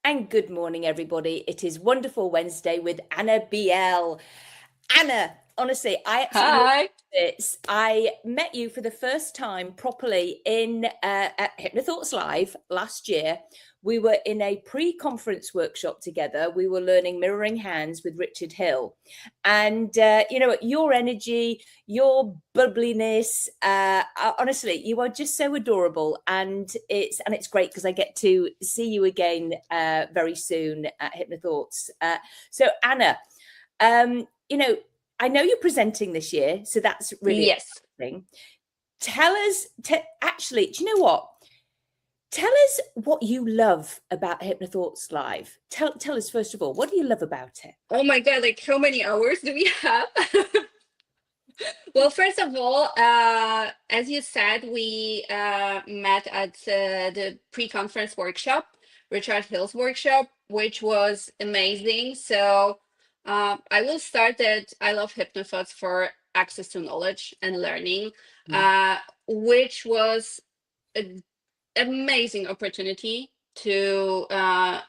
And good morning, everybody. It is Wonderful Wednesday with Anna Biel. Anna, honestly, I absolutely love Hi. this. I met you for the first time properly at HypnoThoughts Live last year. We were in a pre-conference workshop together. We were learning mirroring hands with Richard Hill, and your energy, your bubbliness. Honestly, you are just so adorable, and it's great because I get to see you again very soon at HypnoThoughts. So, Anna, I know you're presenting this year, so that's really Yes. exciting. Tell us, actually, do you know what? Tell us what you love about HypnoThoughts Live. Tell us, first of all, what do you love about it? Oh my God, like how many hours do we have? Well, first of all, as you said, we met at the pre-conference workshop, Richard Hill's workshop, which was amazing. So I will start that I love HypnoThoughts for access to knowledge and learning, Mm. uh, which was an amazing opportunity to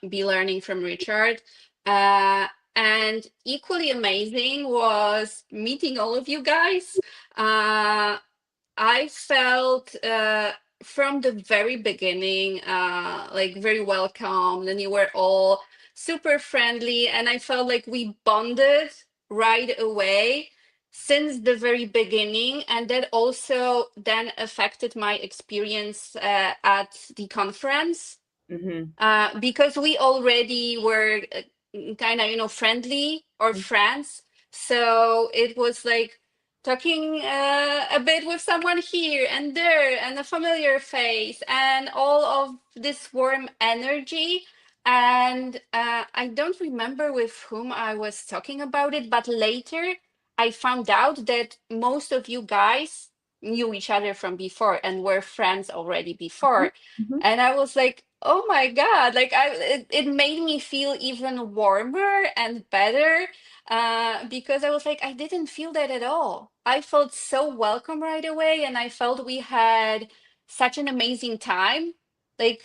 be learning from Richard. Uh, and equally amazing was meeting all of you guys. I felt from the very beginning like very welcomed, and you were all super friendly, and I felt like we bonded right away since the very beginning, and that also then affected my experience at the conference Mm-hmm. because we already were kind of friendly or friends, so it was like talking a bit with someone here and there and a familiar face and all of this warm energy. And I don't remember with whom I was talking about it, but later I found out that most of you guys knew each other from before and were friends already before. Mm-hmm. And I was like, oh my God, like it made me feel even warmer and better because I was like, I didn't feel that at all. I felt so welcome right away, and I felt we had such an amazing time. Like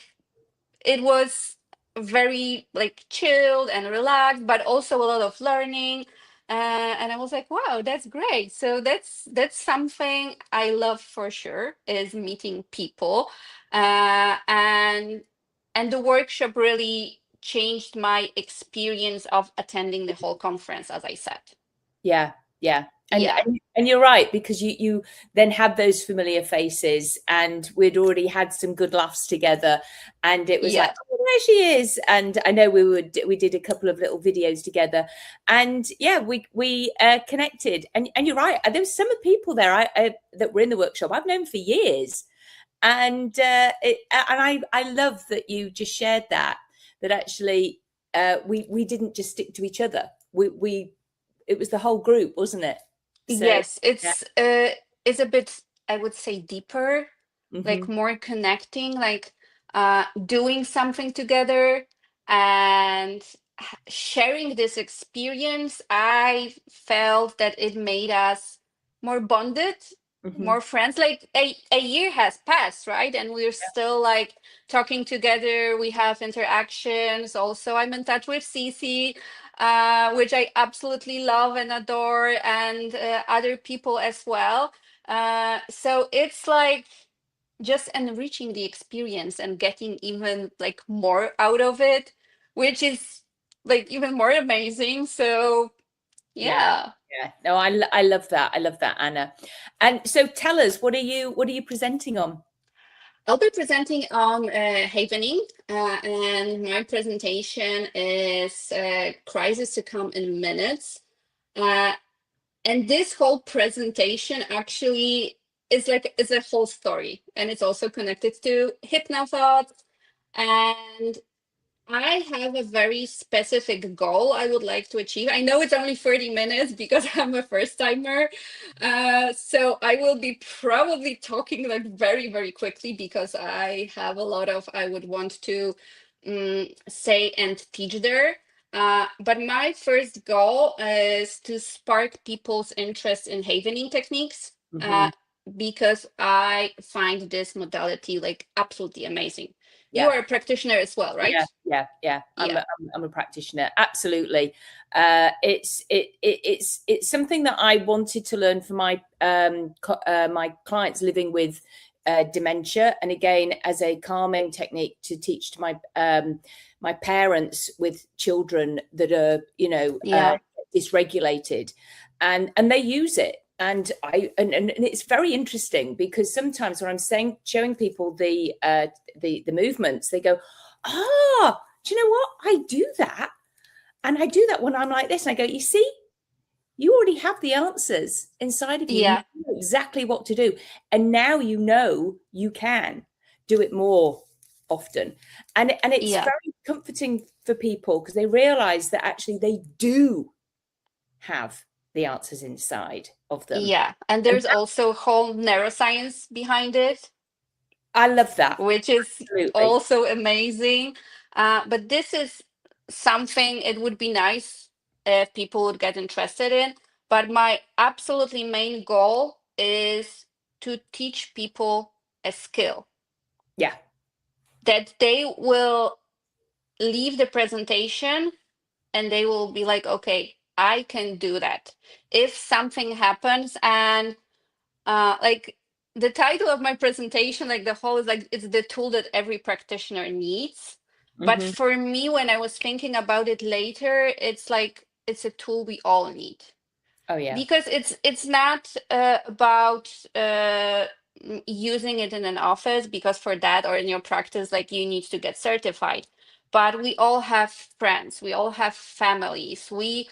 it was very like chilled and relaxed, but also a lot of learning. And I was like, wow, that's great. So that's something I love for sure, is meeting people. And the workshop really changed my experience of attending the whole conference, as I said. Yeah, yeah. And, Yeah. and you're right, because you then had those familiar faces, and we'd already had some good laughs together, and it was like, Yeah. oh, there she is. And I know we did a couple of little videos together, and yeah, we connected. And you're right, there was some people there that were in the workshop I've known for years, and I love that you just shared that actually we didn't just stick to each other. We it was the whole group, wasn't it? So Yes, yeah. it's a bit, I would say, deeper, like Hmm. more connecting, like doing something together and sharing this experience. I felt that it made us more bonded, Hmm. more friends. Like a year has passed, right? And we're still like talking together. We have interactions. Also, I'm in touch with Cece, which I absolutely love and adore, and other people as well. So it's like just enriching the experience and getting even like more out of it, which is like even more amazing. So Yeah, yeah. yeah. No, I love that. I love that, Anna. And so tell us, what are you presenting on? I'll be presenting on Havening, and my presentation is Crisis to Come in Minutes. Uh, And this whole presentation actually is a whole story, and it's also connected to HypnoThoughts. And I have a very specific goal I would like to achieve. I know it's only 30 minutes because I'm a first timer. So I will be probably talking like very, very quickly because I have a lot of I would want to say and teach there. But my first goal is to spark people's interest in havening techniques, Hmm. because I find this modality like absolutely amazing. You are a practitioner as well, right? Yeah. I'm a practitioner. Absolutely. It's something that I wanted to learn for my my clients living with dementia, and again as a calming technique to teach to my my parents with children that are, you know, dysregulated, and they use it. And it's very interesting because sometimes when I'm showing people the movements, they go, "Ah, do you know what? I do that." And I do that when I'm like this. And I go, "You see, you already have the answers inside of you. Yeah. You know exactly what to do. And now you know you can do it more often." And it's very comforting for people because they realize that actually they do have the answers inside of them. Yeah. And there's also whole neuroscience behind it. I love that. Which is Absolutely. also amazing. But this is something it would be nice if people would get interested in. But my absolutely main goal is to teach people a skill. Yeah. That they will leave the presentation and they will be like, okay, I can do that. If something happens, and like the title of my presentation, like the whole is like, it's the tool that every practitioner needs. But for me, when I was thinking about it later, it's like, it's a tool we all need. Oh yeah. Because it's not about using it in an office, because for that or in your practice, like you need to get certified. But we all have friends, we all have families, we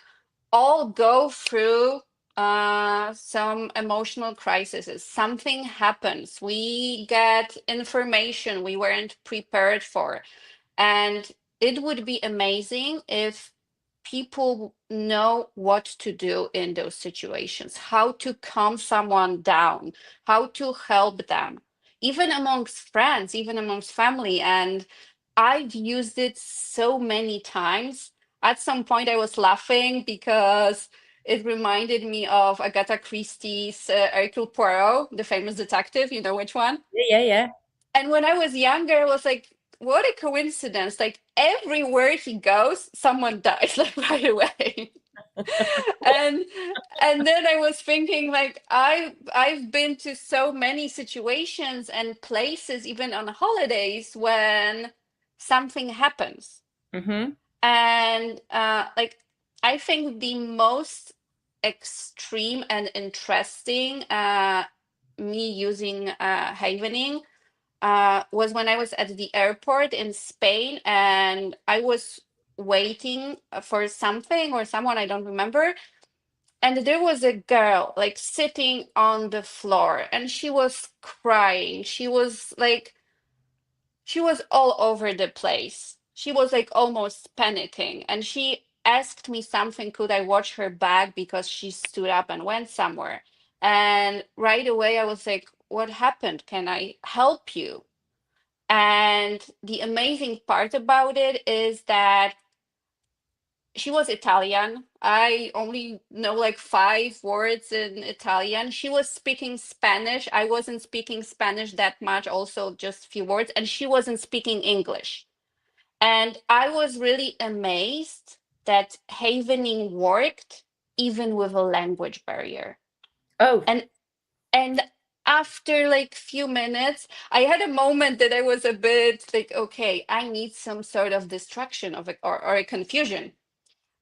all go through some emotional crises. Something happens, we get information we weren't prepared for, and it would be amazing if people know what to do in those situations, how to calm someone down, how to help them, even amongst friends, even amongst family. And I've used it so many times. At some point, I was laughing because it reminded me of Agatha Christie's Hercule Poirot, the famous detective. You know which one? Yeah. And when I was younger, I was like, what a coincidence. Like everywhere he goes, someone dies like right away. and then I was thinking, like, I've been to so many situations and places, even on holidays, when something happens. And like, I think the most extreme and interesting me using Havening was when I was at the airport in Spain, and I was waiting for something or someone, I don't remember. And there was a girl like sitting on the floor and she was crying. She was all over the place. She was like almost panicking. And she asked me something, could I watch her bag because she stood up and went somewhere. And right away I was like, what happened? Can I help you? And the amazing part about it is that she was Italian. I only know like 5 words in Italian. She was speaking Spanish. I wasn't speaking Spanish that much, also just few words. And she wasn't speaking English. And I was really amazed that Havening worked even with a language barrier. Oh. And after like few minutes, I had a moment that I was a bit like, okay, I need some sort of distraction of it, or a confusion,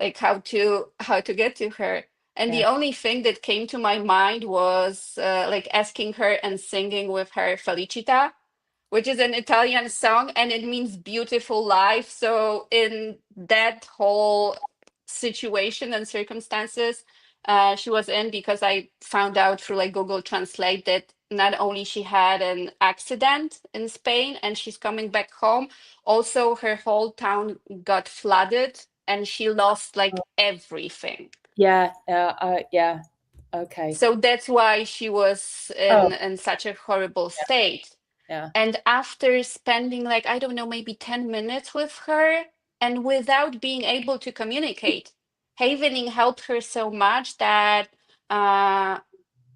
like how to get to her. And the only thing that came to my mind was like asking her and singing with her Felicita, which is an Italian song and it means beautiful life. So in that whole situation and circumstances she was in, because I found out through like Google Translate that not only she had an accident in Spain and she's coming back home, also her whole town got flooded and she lost like everything. Yeah. Okay. So that's why she was in such a horrible state. Yeah. And after spending like, I don't know, maybe 10 minutes with her and without being able to communicate, Havening helped her so much that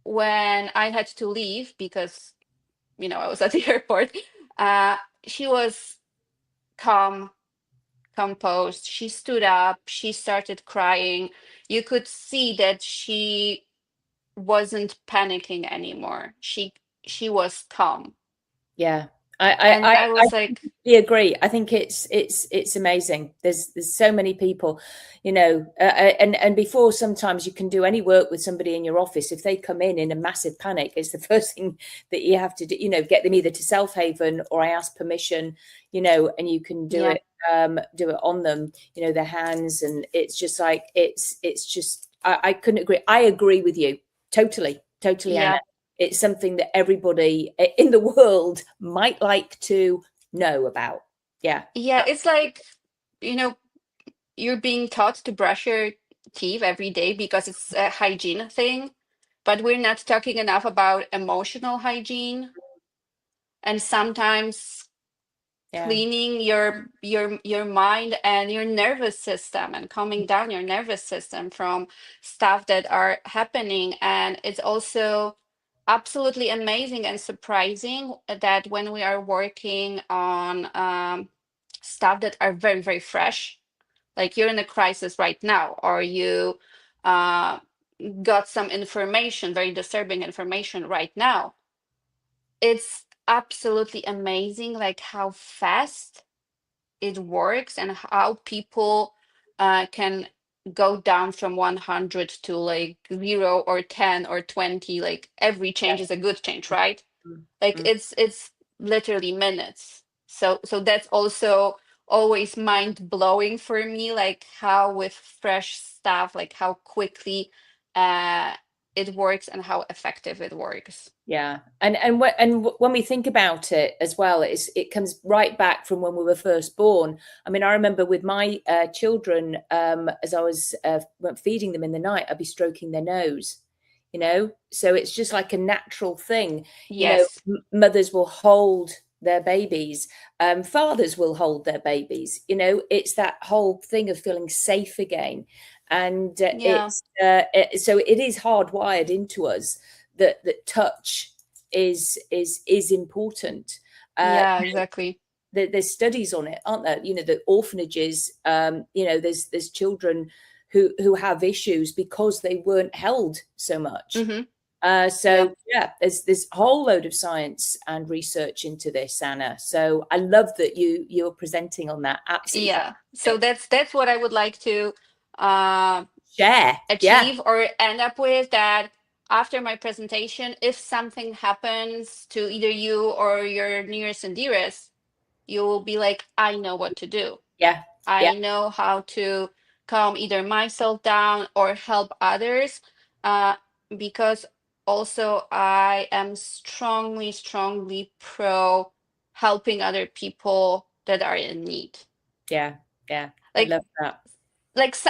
when I had to leave because, you know, I was at the airport, she was calm, composed. She stood up, she started crying. You could see that she wasn't panicking anymore. She was calm. Yeah. And I I was like, completely agree. I think it's amazing. There's so many people, you know, and before sometimes you can do any work with somebody in your office, if they come in a massive panic, it's the first thing that you have to do, you know, get them either to self-haven or I ask permission, you know, and you can yeah, do it on them, you know, their hands, and it's just like it's just I couldn't agree. I agree with you totally, Anna. yeah, It's something that everybody in the world might like to know about. Yeah. yeah. It's like, you know, you're being taught to brush your teeth every day because it's a hygiene thing, but we're not talking enough about emotional hygiene. And sometimes Yeah. cleaning your mind and your nervous system and calming down your nervous system from stuff that are happening. And it's also absolutely amazing and surprising that when we are working on stuff that are very, very fresh, like you're in a crisis right now, or you uh, got some information, very disturbing information right now, it's absolutely amazing like how fast it works and how people can go down from 100 to like 0 or 10 or 20. Like every change is a good change, right? Like Mm. it's literally minutes. So that's also always mind blowing for me, like how with fresh stuff, like how quickly uh it works and how effective it works. Yeah, and when we think about it as well, it comes right back from when we were first born. I mean, I remember with my children, as I was feeding them in the night, I'd be stroking their nose, you know. So it's just like a natural thing, you know. Yes. Mothers will hold their babies, fathers will hold their babies. You know, it's that whole thing of feeling safe again, and Yeah. so it is hardwired into us that touch is important. Uh, Yeah, exactly. there's studies on it, aren't there? You know, the orphanages. You know, there's children who have issues because they weren't held so much. Mm-hmm. Yeah. So yeah, there's a whole load of science and research into this, Anna. So I love that you're presenting on that. Absolutely Yeah. So fantastic. that's what I would like to uh Share. Yeah, achieve or end up with, that after my presentation, if something happens to either you or your nearest and dearest, you will be like, I know what to do. yeah, yeah, I know how to calm either myself down or help others. Uh, because also I am strongly, strongly pro helping other people that are in need. yeah, yeah. I Like love that.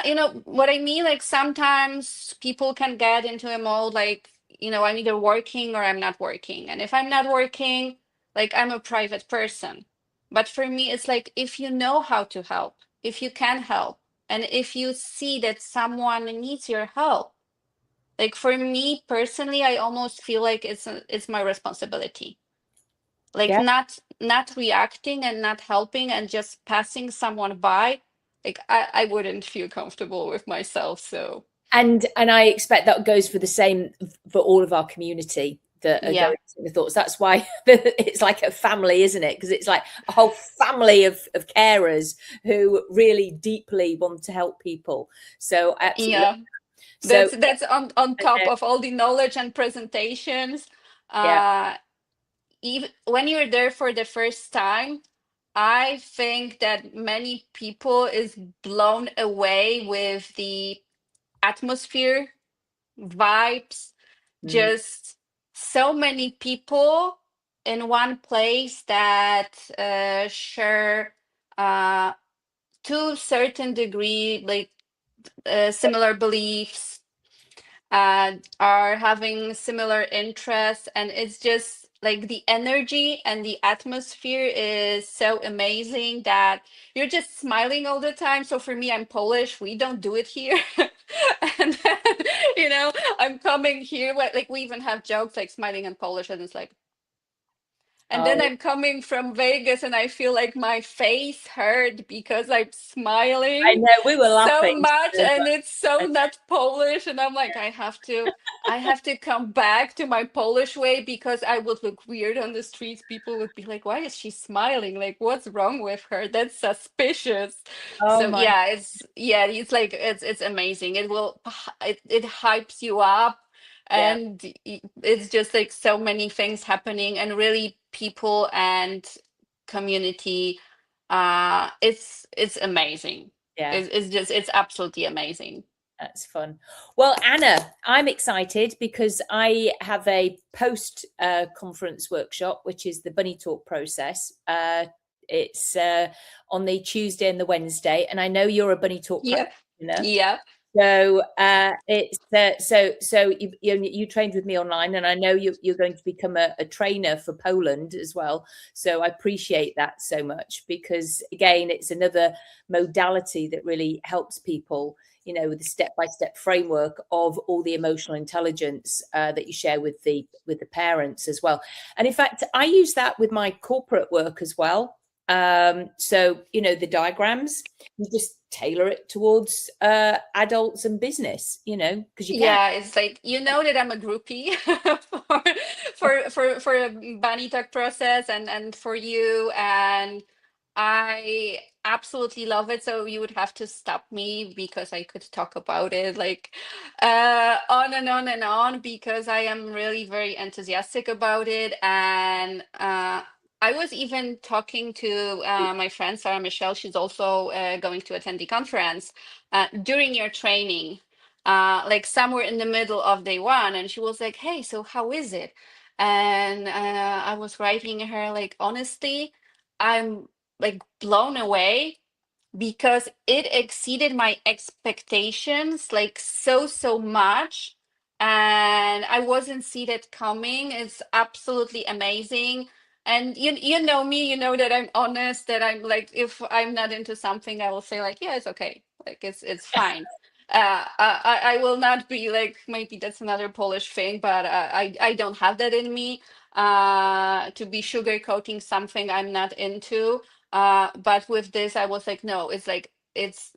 you know what I mean, like sometimes people can get into a mode like, you know, I'm either working or I'm not working, and if I'm not working, like I'm a private person. But for me it's like, if you know how to help, if you can help, and if you see that someone needs your help, like for me personally, I almost feel like it's my responsibility, like Yeah. not reacting and not helping and just passing someone by. Like I wouldn't feel comfortable with myself. So And I expect that goes for the same for all of our community that are yeah, going to the thoughts. That's why it's like a family, isn't it? Because it's like a whole family of carers who really deeply want to help people. So I absolutely love yeah, that. So that's on top uh, of all the knowledge and presentations. yeah, Even when you're there for the first time, I think that many people is blown away with the atmosphere, vibes, mm, just so many people in one place that share uh, to certain degree like similar beliefs, are having similar interests, and it's just like the energy and the atmosphere is so amazing that you're just smiling all the time. So for me, I'm Polish, we don't do it here. And then, you know, I'm coming here, like we even have jokes like smiling in Polish, and it's like And then Oh, I'm coming from Vegas and I feel like my face hurt because I'm I smiling know we were so laughing. much and it's so not Polish. And I'm like, I have to come back to my Polish way because I would look weird on the streets. People would be like, why is she smiling? Like, what's wrong with her? That's suspicious. Oh So my, it's like it's amazing. It hypes you up, yeah, and it's just like so many things happening, and really people and community. It's amazing. yeah. It's absolutely amazing. That's fun. Well, Anna, I'm excited because I have a post conference workshop, which is the bunny talk process. It's on the Tuesday and the Wednesday, and I know you're a bunny talk Yep. practitioner. Yep. So it's so you trained with me online, and I know you're going to become a trainer for Poland as well. So I appreciate that so much because again, it's another modality that really helps people, with the step-by-step framework of all the emotional intelligence that you share with the parents as well. And in fact, I use that with my corporate work as well. So the diagrams, you just tailor it towards adults and business, because you can. Yeah, it's like that I'm a groupie for a bunny talk process and for you, and I absolutely love it. So you would have to stop me because I could talk about it like on and on and on because I am really very enthusiastic about it. And I was even talking to my friend Sarah Michelle. She's also going to attend the conference during your training, like somewhere in the middle of day one, and she was like, hey, so how is it? And I was writing her like, honestly, I'm like blown away because it exceeded my expectations like so much, and I wasn't see that coming. It's absolutely amazing. And you know me, you know that I'm honest, that I'm like, if I'm not into something, I will say like, yeah, it's okay, like it's fine. I will not be like, maybe that's another Polish thing, but I don't have that in me, to be sugarcoating something I'm not into. But with this, I was like, no, it's like, it's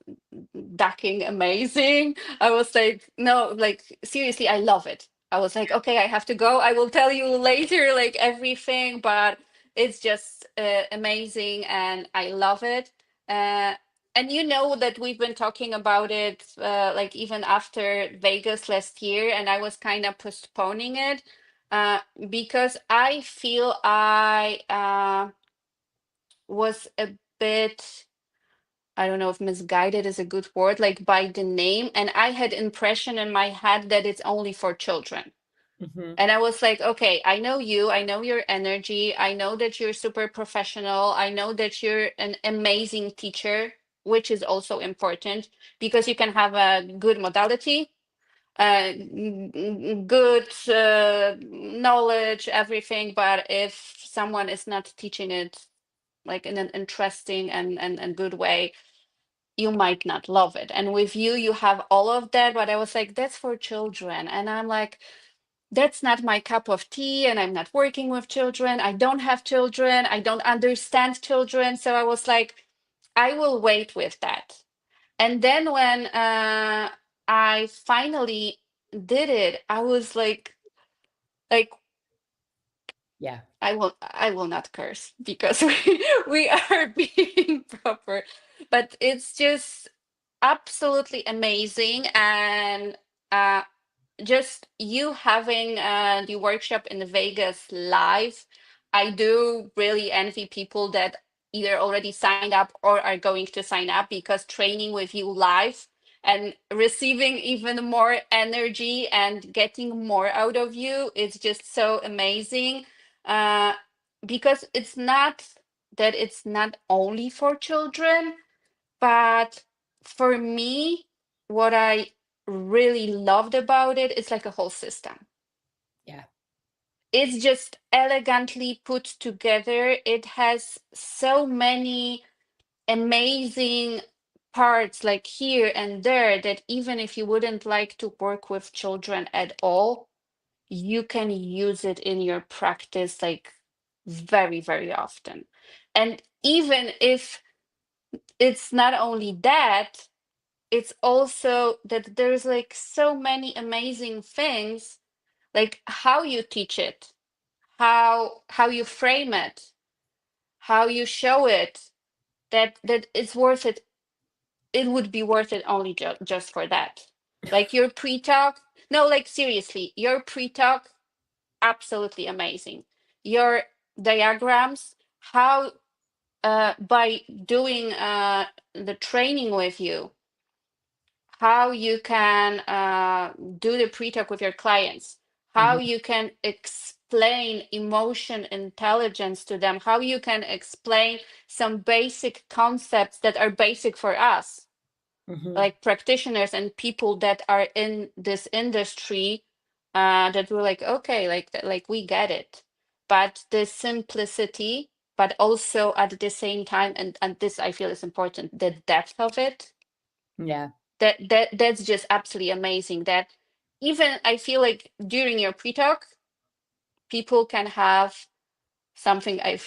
ducking amazing. I was like, no, like seriously, I love it. I was like, okay, I have to go. I will tell you later, like everything, but it's just amazing and I love it. Uh, and you know that we've been talking about it, like even after Vegas last year, and I was kind of postponing it because I feel I was a bit, I don't know if misguided is a good word, like by the name. And I had impression in my head that it's only for children. Mhm. And I was like, okay, I know you, I know your energy, I know that you're super professional, I know that you're an amazing teacher, which is also important because you can have a good modality, good knowledge, everything. But if someone is not teaching it like in an interesting and good way, you might not love it. And with you, you have all of that. But I was like, that's for children. And I'm like, that's not my cup of tea. And I'm not working with children. I don't have children. I don't understand children. So I was like, I will wait with that. And then when I finally did it, I was like, Yeah. I will not curse because we are being proper. But it's just absolutely amazing. And uh, just you having the workshop in Vegas live, I do really envy people that either already signed up or are going to sign up, because training with you live and receiving even more energy and getting more out of you is just so amazing. uh, because it's not that it's not only for children, but for me, what I really loved about it is like a whole system. Yeah. It's just elegantly put together. It has so many amazing parts, like here and there, that even if you wouldn't like to work with children at all, you can use it in your practice like very, very often. And even if it's not only that, it's also that there's like so many amazing things, like how you teach it, how you frame it, how you show it, that it's worth it. It would be worth it only just for that. Like your pre-talk, no, like seriously, your pre-talk, absolutely amazing. Your diagrams, how by doing the training with you, how you can do the pre-talk with your clients, how Hmm. you can explain emotion intelligence to them, how you can explain some basic concepts that are basic for us, Hmm. like practitioners and people that are in this industry, that were like, okay, like we get it. But the simplicity, but also at the same time, and this I feel is important, the depth of it, Yeah. that's just absolutely amazing. That even I feel like during your pre-talk, people can have something I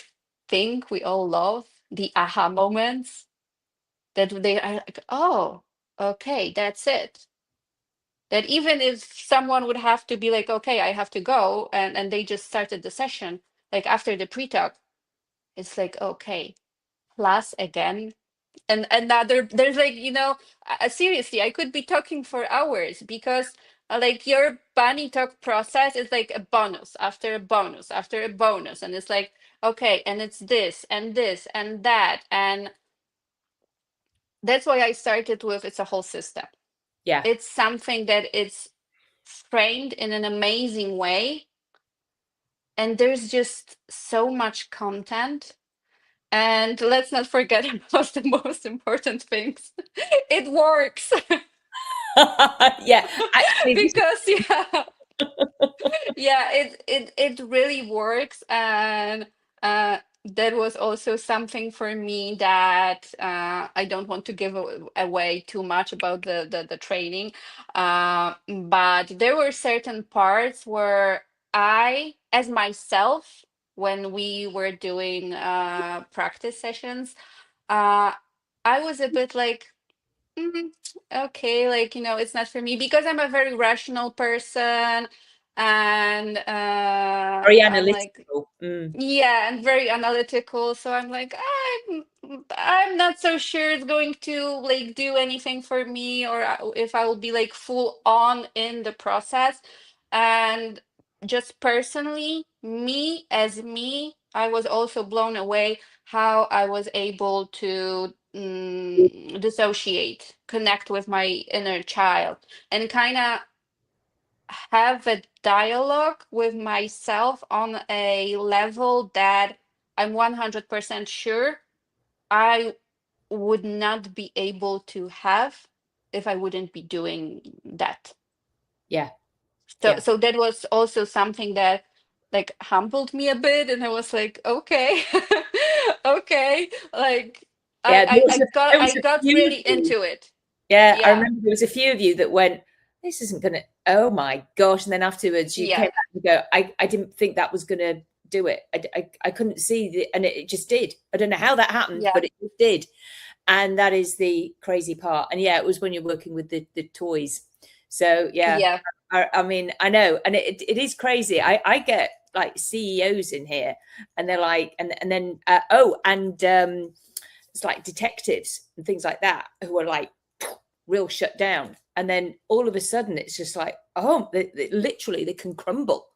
think we all love, the aha moments, that they are like, oh, okay, that's it. That even if someone would have to be like, okay, I have to go, and they just started the session, like after the pre-talk, it's like, okay, class again. And another, there's like, seriously, I could be talking for hours, because like your bunny talk process is like a bonus after a bonus after a bonus, and it's like, okay, and it's this and this and that, and that's why I started with, it's a whole system. Yeah. It's something that it's framed in an amazing way, and there's just so much content. And let's not forget about the most important things. It works. Yeah. Actually, this Because yeah, yeah, it really works. And that was also something for me that I don't want to give away too much about the training. But there were certain parts where I, as myself, when we were doing practice sessions, uh I was a bit like, "Mm, okay, like, it's not for me," because I'm a very rational person, and very I'm like, analytical. Mm. yeah, and very analytical. So I'm like, I'm not so sure it's going to like do anything for me, or if I will be like full on in the process. And just personally, me as me, I was also blown away how I was able to dissociate, connect with my inner child, and kind of have a dialogue with myself on a level that I'm 100% sure I would not be able to have if I wouldn't be doing that. Yeah. So, Yeah. so that was also something that like humbled me a bit, and I was like, okay, okay, like Yeah. There I was a got few of really you. into it. Yeah, I Yeah, remember there was a few of you that went, "This isn't gonna." Oh my gosh! And then afterwards, you came yeah, back and go, "I didn't think that was gonna do it. I couldn't see the, and it just did. I don't know how that happened, yeah, but it just did." And that is the crazy part. And yeah, it was when you're working with the toys. So yeah, yeah, I mean, I know, and it is crazy. I get like CEOs in here, and they're like, and then oh, and it's like detectives and things like that who are like real shut down, and then all of a sudden it's just like, oh, literally they can crumble,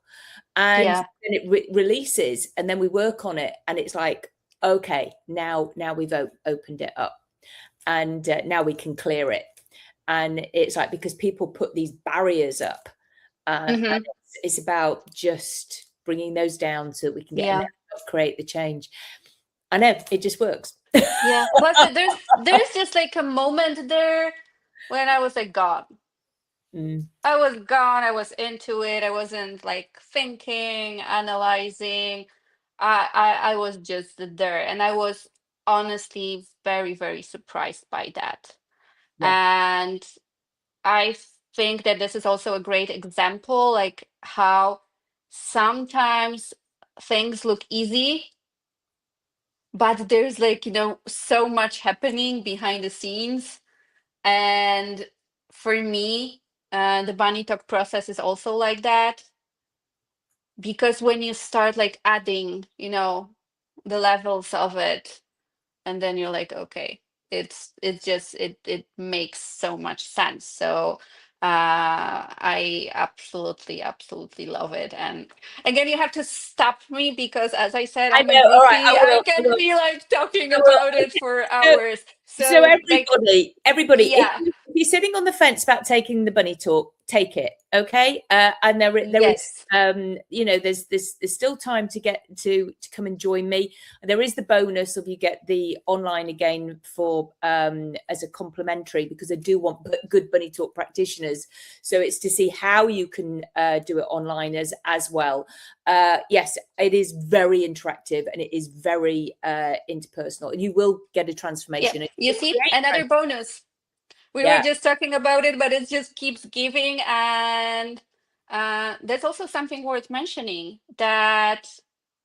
and yeah, then it releases, and then we work on it, and it's like, okay, now we've opened it up, and now we can clear it. And it's like, because people put these barriers up, and hmm, it's about just bringing those down so that we can get in yeah, there, create the change. I know it just works. yeah. Plus, there's just like a moment there when I was like, God, Mm, I was gone. I was into it. I wasn't like thinking, analyzing. I was just there, and I was honestly very, very surprised by that. yeah. And I think that this is also a great example, like how sometimes things look easy, but there's like, so much happening behind the scenes. And for me, the bunny talk process is also like that, because when you start like adding, the levels of it, and then you're like, okay, it makes so much sense. So I absolutely love it. And again, you have to stop me, because as I said, I I'm a know. All right, groupie. I I will. I can will. be like talking I will. about it for So, hours. so So like, everybody, yeah, if you're sitting on the fence about taking the bunny talk, take it, okay? And there is, yes. there's still time to get to come and join me. There is the bonus of you get the online again for as a complimentary, because I do want good bunny talk practitioners. So it's to see how you can do it online as well. Yes, it is very interactive and it is very interpersonal, and you will get a transformation. Yeah, you see, another bonus. We were just talking about it, but it just keeps giving. And that's also something worth mentioning, that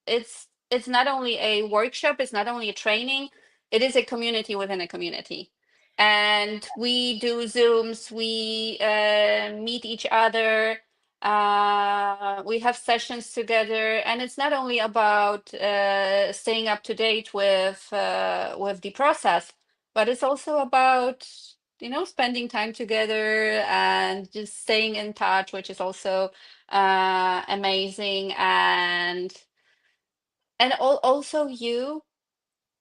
it's not only a workshop, it's not only a training, it is a community within a community. And we do Zooms, we meet each other, we have sessions together, and it's not only about staying up to date with the process, but it's also about spending time together and just staying in touch, which is also amazing. And also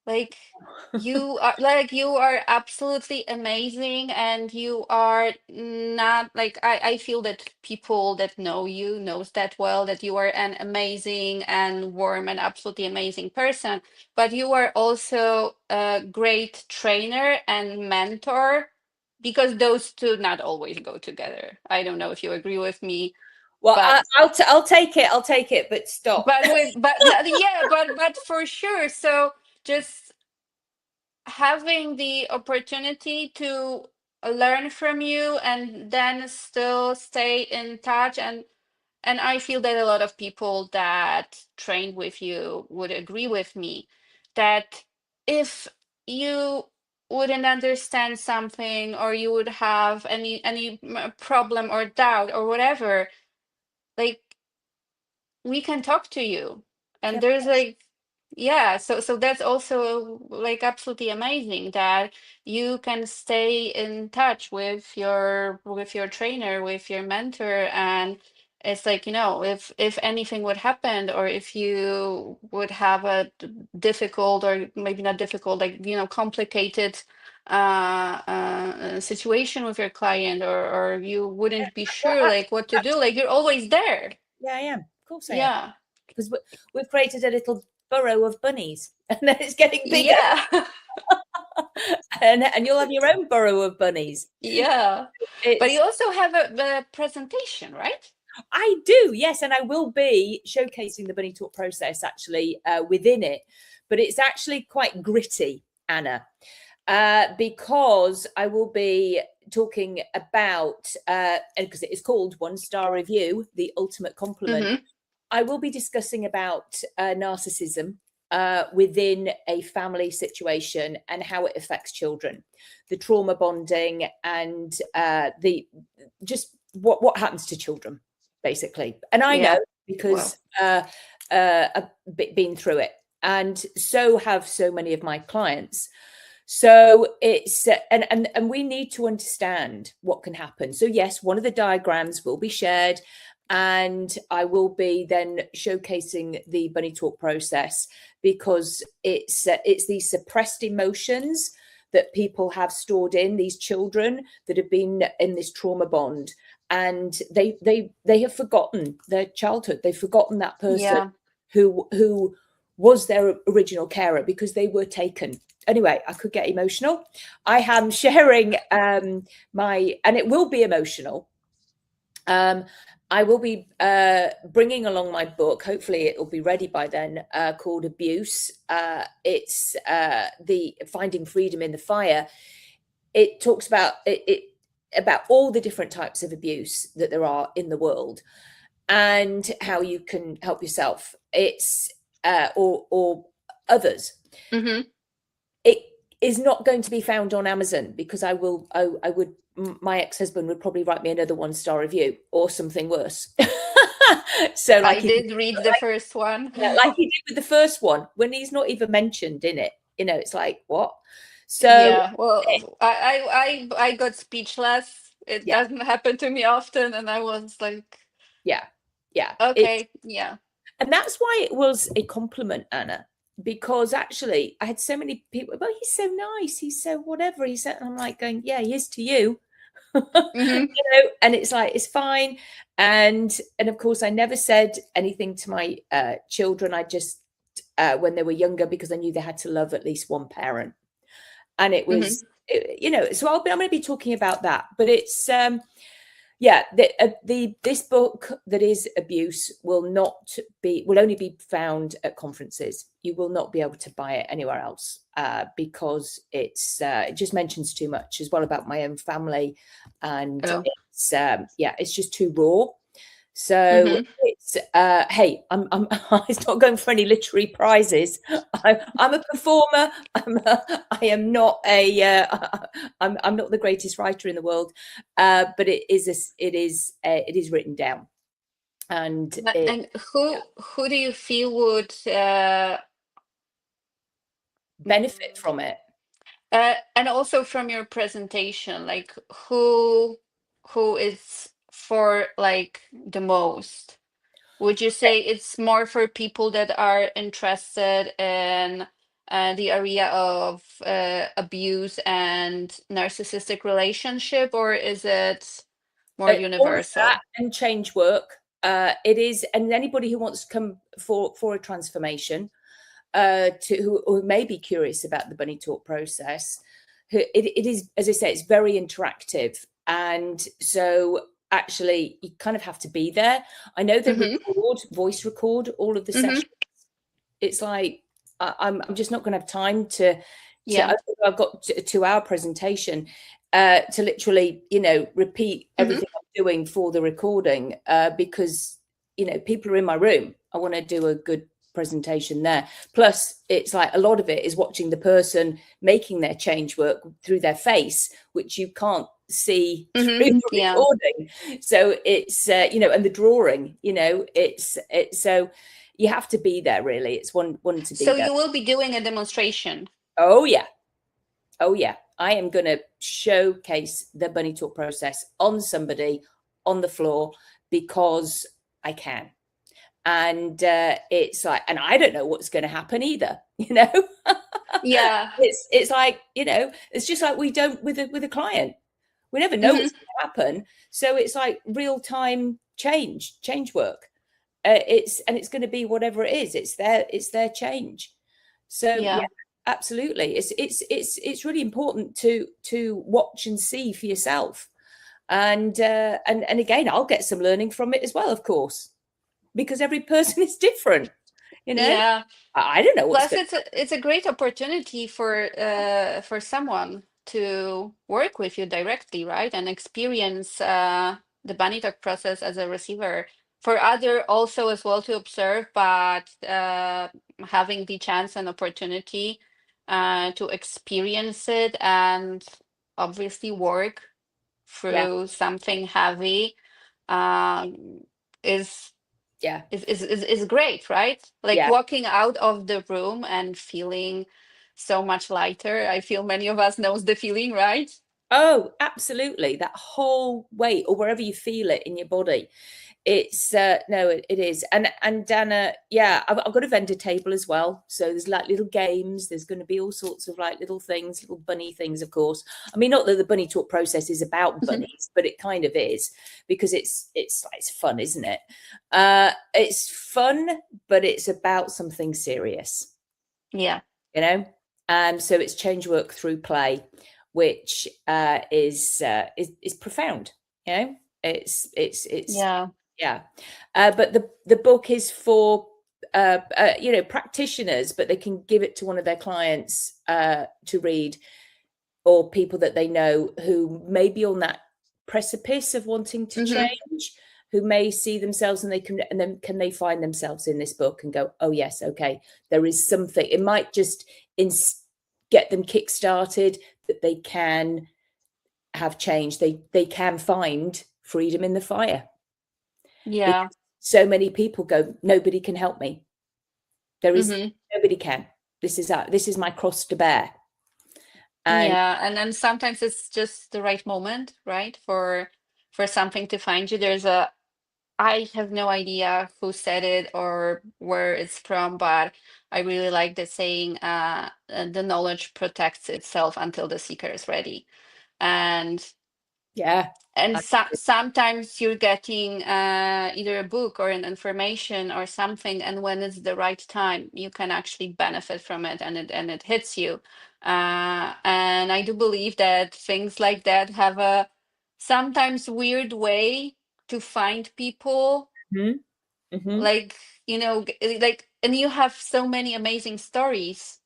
like you are absolutely amazing, and you are not like, I feel that people that know you knows that well, that you are an amazing and warm and absolutely amazing person, but you are also a great trainer and mentor, because those two not always go together. I don't know if you agree with me. Well, but I'll take it. I'll take it. But stop. but for sure. So just having the opportunity to learn from you and then still stay in touch. And I feel that a lot of people that trained with you would agree with me, that if you wouldn't understand something, or you would have any problem or doubt or whatever, like, we can talk to you. And there's like, yeah, so that's also like absolutely amazing, that you can stay in touch with your trainer, with your mentor. And it's like, if anything would happen, or if you would have a difficult, or maybe not difficult, like, complicated situation with your client, or you wouldn't be sure like what to do, like, you're always there. Yeah, I am. Of course I am. Yeah. Because we've created a little burrow of bunnies, and then it's getting bigger. Yeah. and you'll have your own burrow of bunnies. Yeah. But you also have a presentation, right? I do, yes, and I will be showcasing the bunny talk process actually within it, but it's actually quite gritty, Anna, because I will be talking about, and because it is called One Star Review, the ultimate compliment. Mm-hmm. I will be discussing about narcissism within a family situation and how it affects children, the trauma bonding, and the just what happens to children, basically. And I know because I've been through it, and so have so many of my clients. So it's and we need to understand what can happen. So yes, one of the diagrams will be shared, and I will be then showcasing the bunny talk process, because it's these suppressed emotions that people have stored in, these children that have been in this trauma bond, and they have forgotten their childhood. They've forgotten that person who was their original carer, because they were taken. Anyway, I could get emotional. I am sharing my, and it will be emotional. I will be bringing along my book. Hopefully it will be ready by then, called Abuse. It's the Finding Freedom in the Fire. It talks about about all the different types of abuse that there are in the world, and how you can help yourself. it's or others. Mm-hmm. It is not going to be found on Amazon, because my ex-husband would probably write me another 1-star review or something worse. So like I did read the first one. like he did with the first one, when he's not even mentioned in it, it's like, what? So Yeah, well, I got speechless. It yeah, doesn't happen to me often, and I was like, yeah, it's, okay, yeah. and that's why it was a compliment, Anna, because actually I had so many people, well, he's so nice, he's so whatever, he said, and I'm like going, yeah, he is to you. Mm-hmm. And it's like, it's fine. And of course I never said anything to my children. I just when they were younger, because I knew they had to love at least one parent, and it was so I'm going to be talking about that. But it's this book that is abuse will only be found at conferences. You will not be able to buy it anywhere else, because it just mentions too much as well about my own family, and it's just too raw. So it's hey, I'm it's not going for any literary prizes. I'm a performer. I'm not the greatest writer in the world, but it is written down, and who do you feel would benefit from it? and also from your presentation, like who is for like the most? Would you say it's more for people that are interested in the area of abuse and narcissistic relationship, or is it more All of that universal? and change work. It is, and anybody who wants to come for a transformation, who may be curious about the bunny talk process. It is, as I say, it's very interactive, and so actually you kind of have to be there. I know they voice record all of the sessions. It's like I'm just not going to have time to I've got a 2-hour presentation to literally repeat everything I'm doing for the recording, because people are in my room. I want to do a good presentation there. Plus it's like a lot of it is watching the person making their change work through their face, which you can't see through the recording. So it's and the drawing, it's so you have to be there, really. It's one to be So there. you will be doing a demonstration? Oh yeah, I am going to showcase the bunny talk process on somebody on the floor, because I can. And it's like, and I don't know what's going to happen either. Yeah. It's like, it's just like we don't with a client. We never know what's going to happen. So it's like real-time change work. It's going to be whatever it is. It's their change. So yeah, absolutely. It's really important to watch and see for yourself. And again, I'll get some learning from it as well, of course, because every person is different. Yeah. I don't know what's Plus, it's a great opportunity for someone to work with you directly, right, and experience the bunny talk process as a receiver. For other also as well to observe, but having the chance and opportunity to experience it and obviously work through something heavy is is great, right? Like walking out of the room and feeling so much lighter. I feel many of us knows the feeling, right? Oh, absolutely. That whole weight, or wherever you feel it in your body. It's no, it is. And Anna, I've got a vendor table as well. So there's like little games. There's going to be all sorts of like little things, little bunny things, of course. I mean, not that the bunny talk process is about bunnies, but it kind of is, because it's fun, isn't it? It's fun, but it's about something serious. Yeah. So it's change work through play, which is profound. It's but the book is for practitioners, but they can give it to one of their clients to read, or people that they know who may be on that precipice of wanting to change. who may see themselves and then can they find themselves in this book and go, oh yes, okay, there is something. It might just get them kick-started, that they can have change. They can find freedom in the fire. Yeah. Because so many people go, nobody can help me. There is nobody can. This is my cross to bear. And and then sometimes it's just the right moment, right? For something to find you. I have no idea who said it or where it's from, but I really like the saying, the knowledge protects itself until the seeker is ready. And sometimes you're getting either a book or an information or something, and when it's the right time, you can actually benefit from it, and it hits you. And I do believe that things like that have a sometimes weird way to find people. Like, and you have so many amazing stories.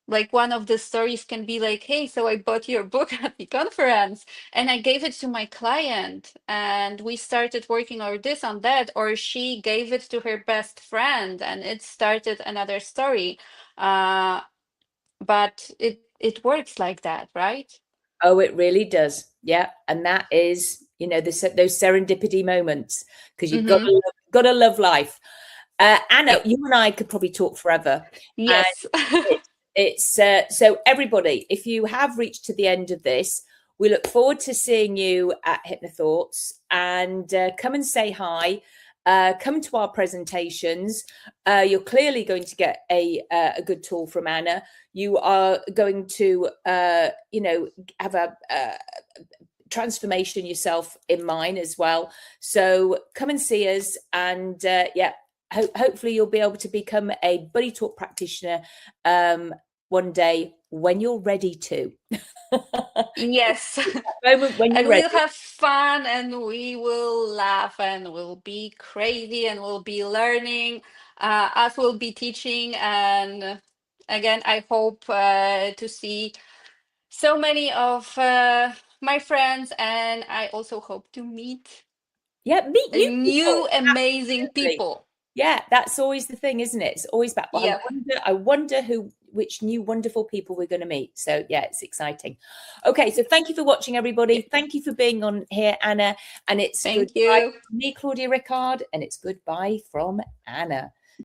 Like, one of the stories can be like, hey, so I bought your book at the conference and I gave it to my client and we started working on this, on that, or she gave it to her best friend and it started another story. But it works like that, right? Oh, it really does. Yeah. And that is, those serendipity moments, because you've got to love life. Anna, you and I could probably talk forever. Yes. It's so everybody, if you have reached to the end of this, we look forward to seeing you at HypnoThoughts, and come and say hi. Come to our presentations. You're clearly going to get a good tool from Anna. You are going to, have a transformation yourself in mine as well. So come and see us, and hopefully you'll be able to become a buddy talk practitioner one day when you're ready to. Yes. Moment when you're and ready. we'll have fun and we will laugh and we'll be crazy and we'll be learning as we'll be teaching. And again, I hope to see so many of my friends, and I also hope to meet meet new amazing Absolutely. people. Yeah, that's always the thing, isn't it? It's always about, Yeah. I wonder which new wonderful people we're going to meet. So yeah, it's exciting. Okay, so thank you for watching, everybody. Thank you for being on here, Anna. And it's Thank goodbye you. from me, Claudia Rickard, and it's goodbye from Anna.